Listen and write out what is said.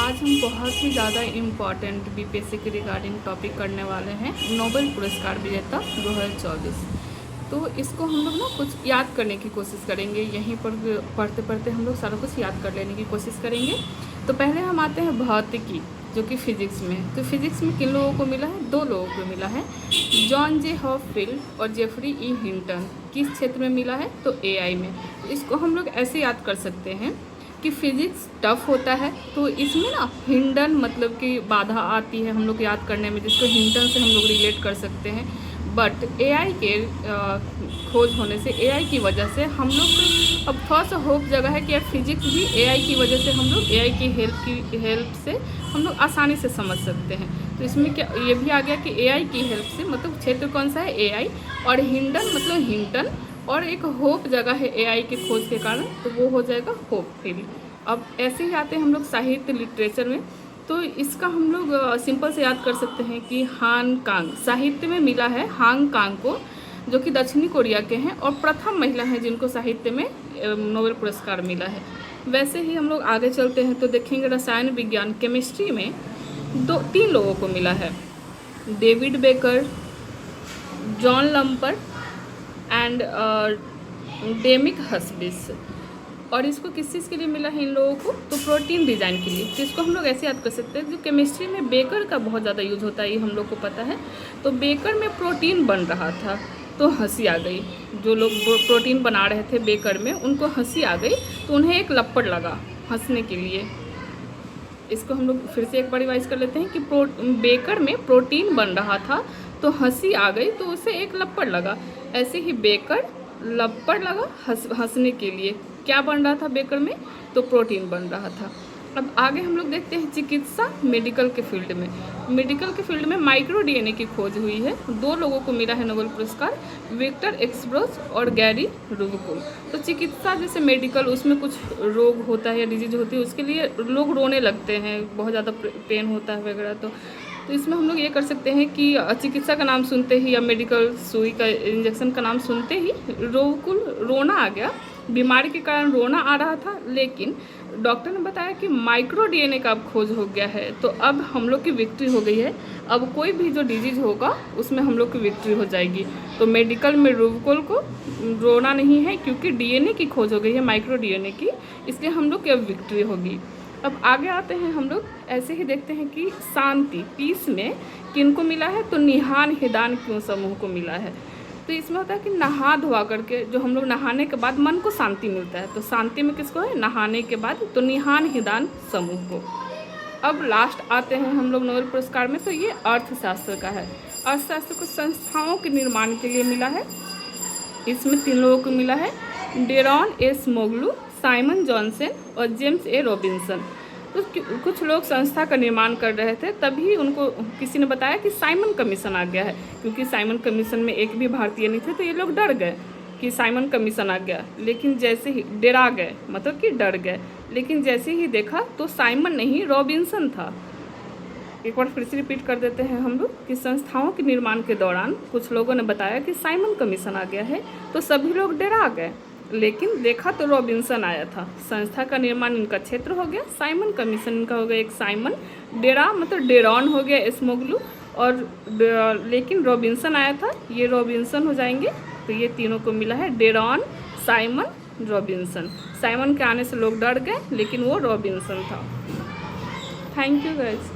आज हम बहुत ही ज़्यादा इम्पॉर्टेंट बीपीएससी के रिगार्डिंग टॉपिक करने वाले हैं, नोबेल पुरस्कार विजेता 2024। तो इसको हम लोग ना कुछ याद करने की कोशिश करेंगे। यहीं पर पढ़ते पढ़ते हम लोग सारा कुछ याद कर लेने की कोशिश करेंगे। तो पहले हम आते हैं भौतिकी, जो कि फिजिक्स में है। तो फिजिक्स में किन लोगों को मिला है? 2 लोगों को मिला है, जॉन जे हॉपफील्ड और जेफरी ई हिंटन। किस क्षेत्र में मिला है? तो एआई में। तो इसको हम लोग ऐसे याद कर सकते हैं कि फिजिक्स टफ होता है, तो इसमें ना हिंडन मतलब कि बाधा आती है हम लोग याद करने में, जिसको हिंटन से हम लोग रिलेट कर सकते हैं। बट एआई के खोज होने से, एआई की वजह से हम लोग अब थोड़ा सा होप जगह है कि फिजिक्स भी एआई की वजह से हम लोग एआई की हेल्प से हम लोग आसानी से समझ सकते हैं। तो इसमें क्या ये भी आ गया कि एआई की हेल्प से, मतलब क्षेत्र कौन सा है? एआई। और हिंडन मतलब हिंटन, और एक होप जगह है एआई के खोज के कारण, तो वो हो जाएगा होपफील्ड। अब ऐसे ही आते हैं हम लोग साहित्य लिटरेचर में। तो इसका हम लोग सिंपल से याद कर सकते हैं कि हान कांग साहित्य में मिला है, हांग कांग को, जो कि दक्षिणी कोरिया के हैं और प्रथम महिला हैं जिनको साहित्य में नोबेल पुरस्कार मिला है। वैसे ही हम लोग आगे चलते हैं तो देखेंगे रसायन विज्ञान केमिस्ट्री में 3 लोगों को मिला है, डेविड बेकर, जॉन लम्पर एंड डेमिक हस्बिस। और इसको किस चीज़ के लिए मिला है इन लोगों को? तो प्रोटीन डिज़ाइन के लिए। तो इसको हम लोग ऐसे याद कर सकते हैं, जो केमिस्ट्री में बेकर का बहुत ज़्यादा यूज होता है, ये हम लोग को पता है। तो बेकर में प्रोटीन बन रहा था तो हंसी आ गई। जो लोग प्रोटीन बना रहे थे बेकर में, उनको हंसी आ गई, तो उन्हें एक लपड़ लगा हंसने के लिए। इसको हम लोग फिर से एक बार रिवाइज कर लेते हैं कि बेकर में प्रोटीन बन रहा था तो हंसी आ गई, तो उसे एक लपड़ लगा। ऐसे ही बेकर लपड़ लगा हंसने के लिए। क्या बन रहा था बेकर में? तो प्रोटीन बन रहा था। अब आगे हम लोग देखते हैं चिकित्सा मेडिकल के फील्ड में। मेडिकल के फील्ड में माइक्रो डीएनए की खोज हुई है। 2 लोगों को मिला है नोबेल पुरस्कार, विक्टर एक्सब्रोस और गैरी रुबिकुल। तो चिकित्सा जैसे मेडिकल, उसमें कुछ रोग होता है या डिजीज होती है, उसके लिए लोग रोने लगते हैं, बहुत ज़्यादा पेन होता है वगैरह। तो इसमें हम लोग ये कर सकते हैं कि चिकित्सा का नाम सुनते ही या मेडिकल सुई का इंजेक्शन का नाम सुनते ही रुबिकुल रोना आ गया। बीमारी के कारण रोना आ रहा था, लेकिन डॉक्टर ने बताया कि माइक्रो डीएनए का अब खोज हो गया है, तो अब हम लोग की विक्ट्री हो गई है। अब कोई भी जो डिजीज होगा उसमें हम लोग की विक्ट्री हो जाएगी। तो मेडिकल में रुबिकुल को रोना नहीं है, क्योंकि डीएनए की खोज हो गई है, माइक्रो डीएनए की, इसलिए हम लोग की अब विक्ट्री होगी। अब आगे आते हैं हम लोग, ऐसे ही देखते हैं कि शांति पीस में किनको मिला है? तो निहान हिदान क्यों समूह को मिला है। तो इसमें होता है कि नहा धोवा करके, जो हम लोग नहाने के बाद मन को शांति मिलता है, तो शांति में किसको है? नहाने के बाद। तो निहान हिदान समूह को। अब लास्ट आते हैं हम लोग नोबेल पुरस्कार में, तो ये अर्थशास्त्र का है। अर्थशास्त्र को संस्थाओं के निर्माण के लिए मिला है। इसमें 3 लोगों को मिला है, डेरॉन एसमोग्लू, साइमन जॉनसन और जेम्स ए रॉबिन्सन। तो कुछ लोग संस्था का निर्माण कर रहे थे, तभी उनको किसी ने बताया कि साइमन कमीशन आ गया है। क्योंकि साइमन कमीशन में एक भी भारतीय नहीं थे, तो ये लोग डर गए कि साइमन कमीशन आ गया। लेकिन जैसे ही डरा गए, मतलब कि डर गए, लेकिन जैसे ही देखा तो साइमन नहीं रॉबिन्सन था। एक बार फिर से रिपीट कर देते हैं हम लोग कि संस्थाओं के निर्माण के दौरान कुछ लोगों ने बताया कि साइमन कमीशन आ गया है, तो सभी लोग डरा गए, लेकिन देखा तो रॉबिन्सन आया था। संस्था का निर्माण इनका क्षेत्र हो गया, साइमन कमीशन इनका हो गया एक साइमन, डेरा मतलब डेरॉन हो गया एसमोग्लू, और लेकिन रॉबिन्सन आया था, ये रॉबिन्सन हो जाएंगे। तो ये तीनों को मिला है, डेरॉन, साइमन, रॉबिन्सन। साइमन के आने से लोग डर गए, लेकिन वो रॉबिन्सन था। Thank you guys.